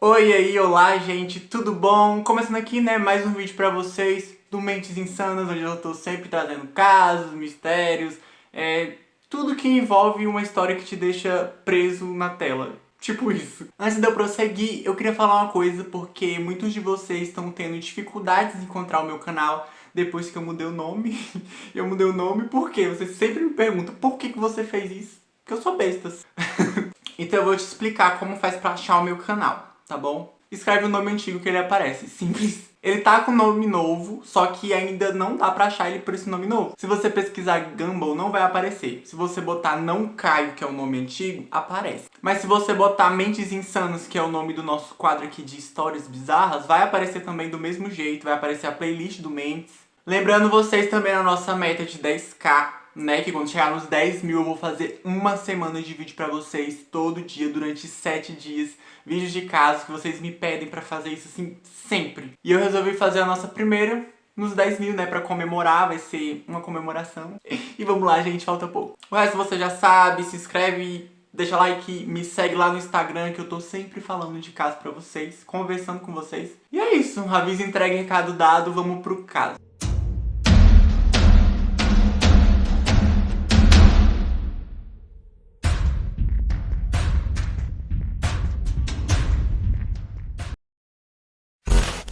Oi, aí, olá, gente, tudo bom? Começando aqui, né, mais um vídeo pra vocês do Mentes Insanas, onde eu tô sempre trazendo casos, mistérios, tudo que envolve uma história que te deixa preso na tela. Tipo isso. Antes de eu prosseguir, eu queria falar uma coisa, porque muitos de vocês estão tendo dificuldades em encontrar o meu canal depois que eu mudei o nome. Eu mudei o nome porque vocês sempre me perguntam por que você fez isso? Porque eu sou bestas. Então eu vou te explicar como faz pra achar o meu canal, tá bom? Escreve o nome antigo que ele aparece, simples. Ele tá com nome novo, só que ainda não dá pra achar ele por esse nome novo. Se você pesquisar Gumball, não vai aparecer. Se você botar Não Caio, que é o nome antigo, aparece. Mas se você botar Mentes Insanas, que é o nome do nosso quadro aqui de histórias bizarras, vai aparecer também do mesmo jeito, vai aparecer a playlist do Mentes. Lembrando vocês também a nossa meta de 10k, né? Que quando chegar nos 10 mil eu vou fazer uma semana de vídeo pra vocês, todo dia, durante 7 dias. Vídeos de casos que vocês me pedem pra fazer isso, assim, sempre. E eu resolvi fazer a nossa primeira nos 10 mil, né? Pra comemorar, vai ser uma comemoração. E vamos lá, gente, falta pouco. O resto você já sabe, se inscreve, deixa like, me segue lá no Instagram, que eu tô sempre falando de caso pra vocês, conversando com vocês. E é isso, aviso, entrega, recado dado, vamos pro caso.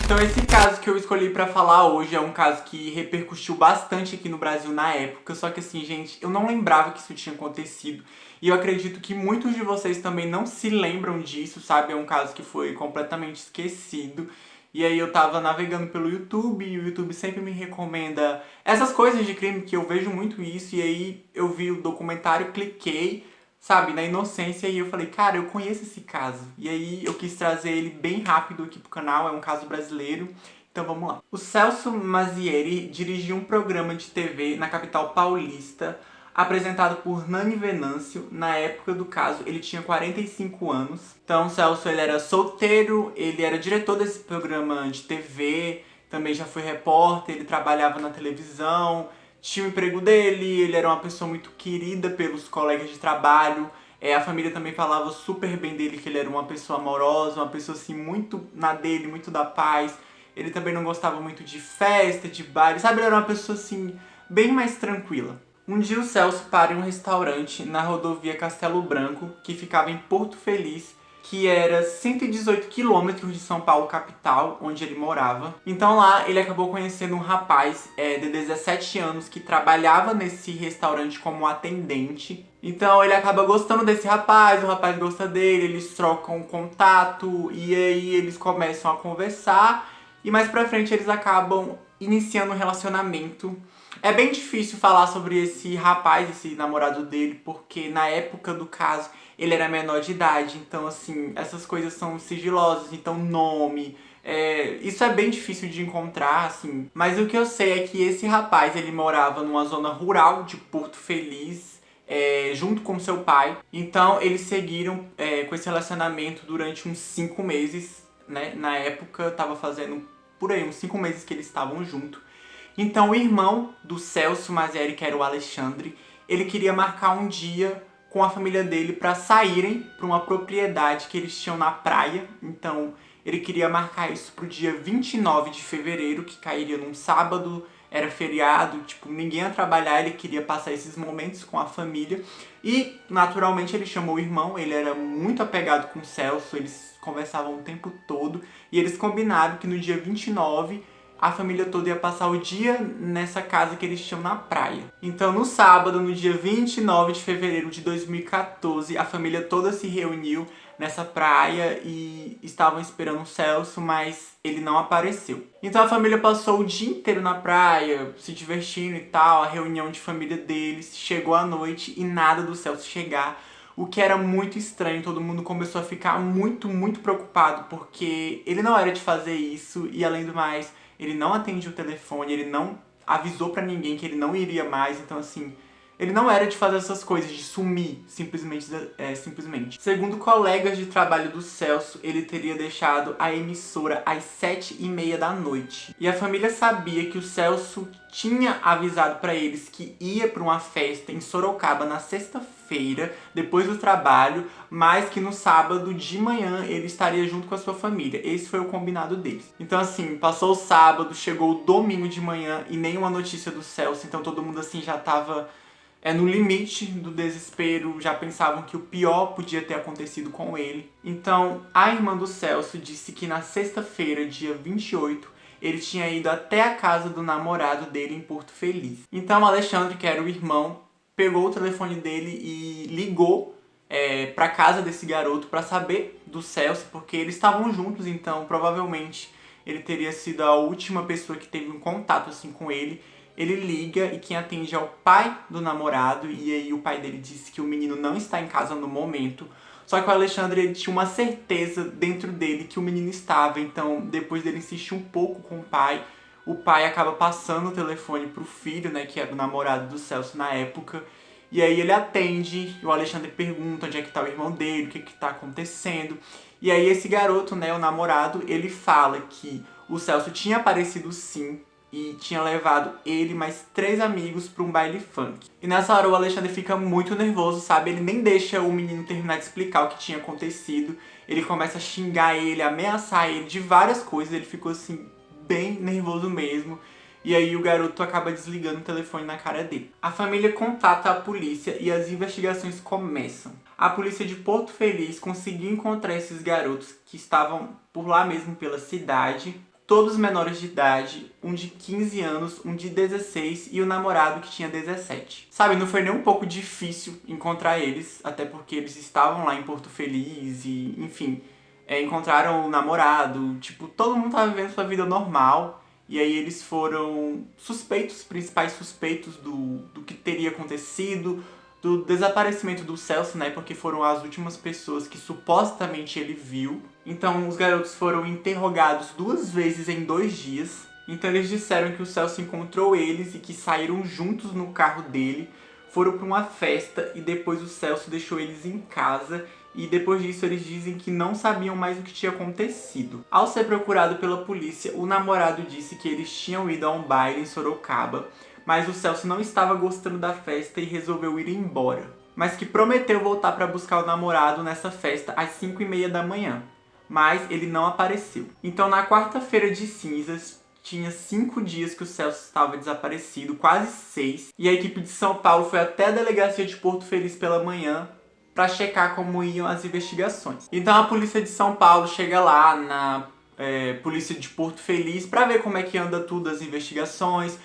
Então esse caso que eu escolhi pra falar hoje é um caso que repercutiu bastante aqui no Brasil na época, só que assim, gente, eu não lembrava que isso tinha acontecido. E eu acredito que muitos de vocês também não se lembram disso, sabe? É um caso que foi completamente esquecido. E aí eu tava navegando pelo YouTube e o YouTube sempre me recomenda essas coisas de crime, que eu vejo muito isso, e aí eu vi o documentário, cliquei, sabe, na inocência, e eu falei, cara, eu conheço esse caso. E aí eu quis trazer ele bem rápido aqui pro canal, é um caso brasileiro. Então vamos lá. O Celso Mazzieri dirigiu um programa de TV na capital paulista, apresentado por Nani Venâncio. Na época do caso, ele tinha 45 anos. Então o Celso, ele era solteiro, ele era diretor desse programa de TV, também já foi repórter, ele trabalhava na televisão, tinha o emprego dele, ele era uma pessoa muito querida pelos colegas de trabalho. A família também falava super bem dele, que ele era uma pessoa amorosa, uma pessoa assim muito na dele, muito da paz. Ele também não gostava muito de festa, de baile, sabe? Ele era uma pessoa assim, bem mais tranquila. Um dia o Celso para em um restaurante na rodovia Castelo Branco, que ficava em Porto Feliz, que era 118 quilômetros de São Paulo capital, onde ele morava. Então lá ele acabou conhecendo um rapaz de 17 anos que trabalhava nesse restaurante como atendente. Então ele acaba gostando desse rapaz, o rapaz gosta dele, eles trocam contato e aí eles começam a conversar. E mais pra frente eles acabam iniciando um relacionamento. É bem difícil falar sobre esse rapaz, esse namorado dele, porque na época do caso ele era menor de idade, então assim, essas coisas são sigilosas, então nome, isso é bem difícil de encontrar, assim. Mas o que eu sei é que esse rapaz, ele morava numa zona rural de Porto Feliz, junto com seu pai. Então eles seguiram com esse relacionamento durante uns 5 meses, né? Na época tava fazendo por aí uns 5 meses que eles estavam juntos. Então o irmão do Celso Mazzieri, que era o Alexandre, ele queria marcar um dia com a família dele para saírem para uma propriedade que eles tinham na praia. Então ele queria marcar isso pro dia 29 de fevereiro, que cairia num sábado, era feriado, tipo, ninguém ia trabalhar, ele queria passar esses momentos com a família. E, naturalmente, ele chamou o irmão, ele era muito apegado com o Celso, eles conversavam o tempo todo, e eles combinaram que no dia 29 a família toda ia passar o dia nessa casa que eles tinham na praia. Então, no sábado, no dia 29 de fevereiro de 2014, a família toda se reuniu nessa praia e estavam esperando o Celso, mas ele não apareceu. Então a família passou o dia inteiro na praia, se divertindo e tal, a reunião de família deles chegou à noite e nada do Celso chegar. O que era muito estranho, todo mundo começou a ficar muito, muito preocupado, porque ele não era de fazer isso e, além do mais, ele não atendia o telefone, ele não avisou pra ninguém que ele não iria mais, então assim, Ele não era de fazer essas coisas, de sumir, simplesmente. Segundo colegas de trabalho do Celso, ele teria deixado a emissora às 7h30 da noite. E a família sabia que o Celso tinha avisado pra eles que ia pra uma festa em Sorocaba na sexta-feira, depois do trabalho, mas que no sábado de manhã ele estaria junto com a sua família. Esse foi o combinado deles. Então assim, passou o sábado, chegou o domingo de manhã e nenhuma notícia do Celso, então todo mundo assim já tava no limite do desespero, já pensavam que o pior podia ter acontecido com ele. Então, a irmã do Celso disse que na sexta-feira, dia 28, ele tinha ido até a casa do namorado dele em Porto Feliz. Então, Alexandre, que era o irmão, pegou o telefone dele e ligou pra casa desse garoto para saber do Celso, porque eles estavam juntos, então provavelmente ele teria sido a última pessoa que teve um contato assim com ele. Ele liga e quem atende é o pai do namorado, e aí o pai dele disse que o menino não está em casa no momento. Só que o Alexandre ele tinha uma certeza dentro dele que o menino estava, então depois dele insistir um pouco com o pai acaba passando o telefone pro filho, né, que era o namorado do Celso na época. E aí ele atende, e o Alexandre pergunta onde é que tá o irmão dele, o que que tá acontecendo. E aí esse garoto, né, o namorado, ele fala que o Celso tinha aparecido sim, e tinha levado ele mais 3 amigos para um baile funk. E nessa hora o Alexandre fica muito nervoso, sabe? Ele nem deixa o menino terminar de explicar o que tinha acontecido. Ele começa a xingar ele, ameaçar ele de várias coisas. Ele ficou assim, bem nervoso mesmo. E aí o garoto acaba desligando o telefone na cara dele. A família contata a polícia e as investigações começam. A polícia de Porto Feliz conseguiu encontrar esses garotos que estavam por lá mesmo pela cidade, todos menores de idade, um de 15 anos, um de 16 e o namorado que tinha 17. Sabe, não foi nem um pouco difícil encontrar eles, até porque eles estavam lá em Porto Feliz e, enfim, encontraram o namorado, tipo, todo mundo tava vivendo sua vida normal. E aí eles foram principais suspeitos do que teria acontecido, do desaparecimento do Celso, né? Porque foram as últimas pessoas que supostamente ele viu. Então os garotos foram interrogados 2 vezes em 2 dias. Então eles disseram que o Celso encontrou eles e que saíram juntos no carro dele, foram para uma festa e depois o Celso deixou eles em casa. E depois disso eles dizem que não sabiam mais o que tinha acontecido. Ao ser procurado pela polícia, o namorado disse que eles tinham ido a um baile em Sorocaba, mas o Celso não estava gostando da festa e resolveu ir embora. Mas que prometeu voltar para buscar o namorado nessa festa às 5h30 da manhã. Mas ele não apareceu. Então na quarta-feira de cinzas, tinha 5 dias que o Celso estava desaparecido, quase 6. E a equipe de São Paulo foi até a delegacia de Porto Feliz pela manhã para checar como iam as investigações. Então a polícia de São Paulo chega lá na polícia de Porto Feliz para ver como é que anda tudo as investigações,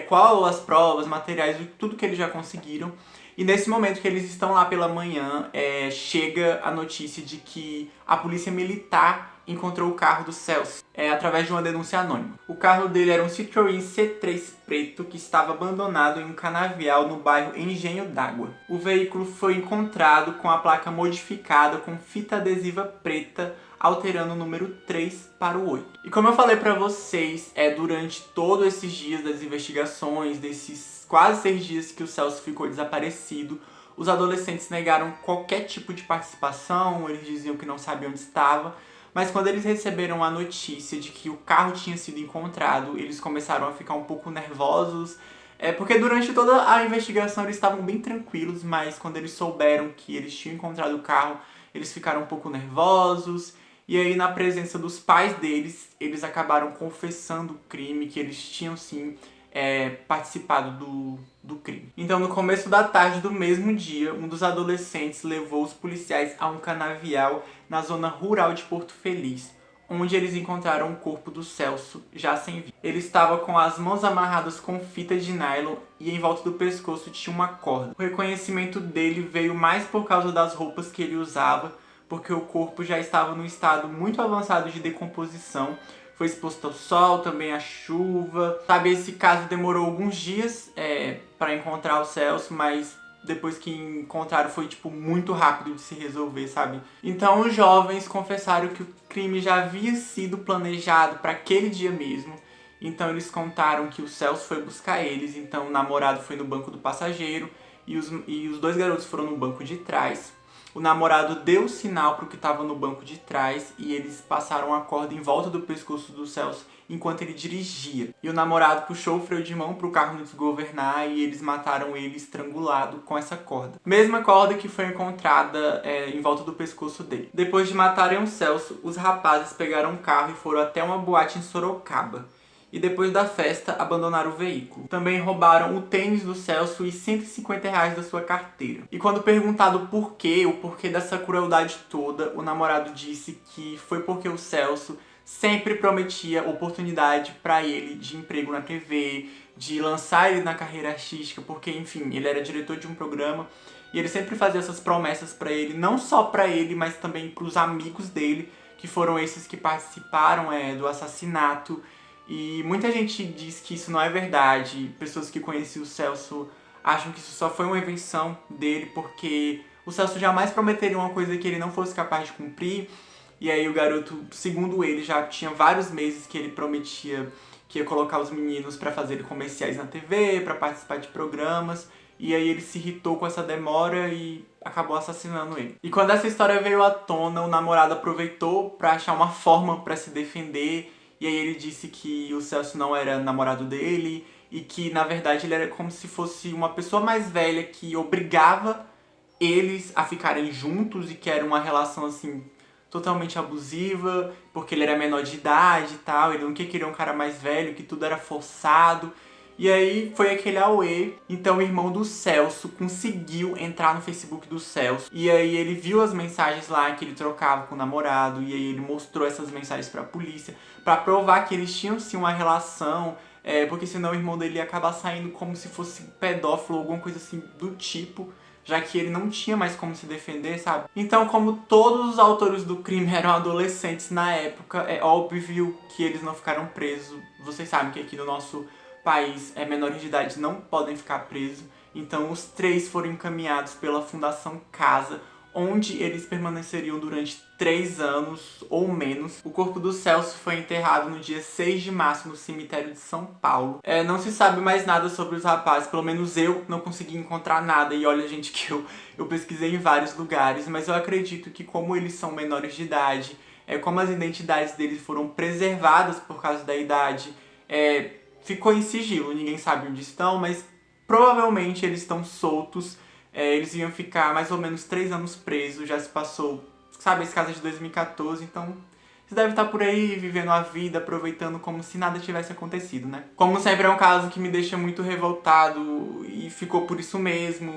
qual as provas, materiais, tudo que eles já conseguiram. E nesse momento que eles estão lá pela manhã, chega a notícia de que a polícia militar encontrou o carro do Celso através de uma denúncia anônima. O carro dele era um Citroën C3 preto que estava abandonado em um canavial no bairro Engenho d'Água. O veículo foi encontrado com a placa modificada com fita adesiva preta, alterando o número 3 para o 8. E como eu falei pra vocês, durante todos esses dias das investigações, desses quase 6 dias que o Celso ficou desaparecido, os adolescentes negaram qualquer tipo de participação, eles diziam que não sabiam onde estava, mas quando eles receberam a notícia de que o carro tinha sido encontrado, eles começaram a ficar um pouco nervosos, porque durante toda a investigação eles estavam bem tranquilos, mas quando eles souberam que eles tinham encontrado o carro, eles ficaram um pouco nervosos. E aí, na presença dos pais deles, eles acabaram confessando o crime, que eles tinham sim participado do crime. Então, no começo da tarde do mesmo dia, um dos adolescentes levou os policiais a um canavial na zona rural de Porto Feliz, onde eles encontraram o corpo do Celso, já sem vida. Ele estava com as mãos amarradas com fita de nylon e em volta do pescoço tinha uma corda. O reconhecimento dele veio mais por causa das roupas que ele usava, porque o corpo já estava num estado muito avançado de decomposição, foi exposto ao sol, também à chuva. Sabe, esse caso demorou alguns dias para encontrar o Celso, mas depois que encontraram foi tipo muito rápido de se resolver, sabe? Então os jovens confessaram que o crime já havia sido planejado para aquele dia mesmo. Então eles contaram que o Celso foi buscar eles, então o namorado foi no banco do passageiro e os dois garotos foram no banco de trás. O namorado deu sinal pro que estava no banco de trás e eles passaram a corda em volta do pescoço do Celso enquanto ele dirigia. E o namorado puxou o freio de mão pro carro não desgovernar e eles mataram ele estrangulado com essa corda. Mesma corda que foi encontrada em volta do pescoço dele. Depois de matarem o Celso, os rapazes pegaram um carro e foram até uma boate em Sorocaba. E depois da festa, abandonaram o veículo. Também roubaram o tênis do Celso e R$ 150 da sua carteira. E quando perguntado o porquê dessa crueldade toda, o namorado disse que foi porque o Celso sempre prometia oportunidade para ele de emprego na TV, de lançar ele na carreira artística, porque, enfim, ele era diretor de um programa e ele sempre fazia essas promessas para ele, não só para ele, mas também para os amigos dele, que foram esses que participaram do assassinato. E muita gente diz que isso não é verdade. Pessoas que conheciam o Celso acham que isso só foi uma invenção dele, porque o Celso jamais prometeria uma coisa que ele não fosse capaz de cumprir. E aí o garoto, segundo ele, já tinha vários meses que ele prometia que ia colocar os meninos pra fazerem comerciais na TV, pra participar de programas. E aí ele se irritou com essa demora e acabou assassinando ele. E quando essa história veio à tona, o namorado aproveitou pra achar uma forma pra se defender. E aí ele disse que o Celso não era namorado dele e que, na verdade, ele era como se fosse uma pessoa mais velha que obrigava eles a ficarem juntos e que era uma relação, assim, totalmente abusiva, porque ele era menor de idade e tal, ele não queria um cara mais velho, que tudo era forçado. E aí foi aquele auê. Então o irmão do Celso conseguiu entrar no Facebook do Celso. E aí ele viu as mensagens lá que ele trocava com o namorado. E aí ele mostrou essas mensagens pra polícia, pra provar que eles tinham sim uma relação. Porque senão o irmão dele ia acabar saindo como se fosse pedófilo ou alguma coisa assim do tipo, já que ele não tinha mais como se defender, sabe? Então, como todos os autores do crime eram adolescentes na época, é óbvio que eles não ficaram presos. Vocês sabem que aqui no nosso país, menores de idade não podem ficar presos. Então, os três foram encaminhados pela Fundação Casa, onde eles permaneceriam durante 3 anos ou menos. O corpo do Celso foi enterrado no dia 6 de março no cemitério de São Paulo. Não se sabe mais nada sobre os rapazes, pelo menos eu não consegui encontrar nada. E olha, gente, que eu pesquisei em vários lugares, mas eu acredito que como eles são menores de idade, como as identidades deles foram preservadas por causa da idade, ficou em sigilo, ninguém sabe onde estão, mas provavelmente eles estão soltos. Eles iam ficar mais ou menos 3 anos presos, já se passou, sabe, esse caso é de 2014, então eles devem estar por aí vivendo a vida, aproveitando como se nada tivesse acontecido, né? Como sempre é um caso que me deixa muito revoltado e ficou por isso mesmo.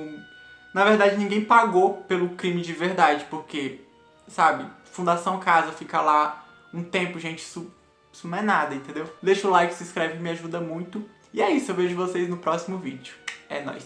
Na verdade, ninguém pagou pelo crime de verdade, porque, sabe, Fundação Casa fica lá um tempo, gente, isso não é nada, entendeu? Deixa o like, se inscreve, me ajuda muito. E é isso, eu vejo vocês no próximo vídeo. É nóis!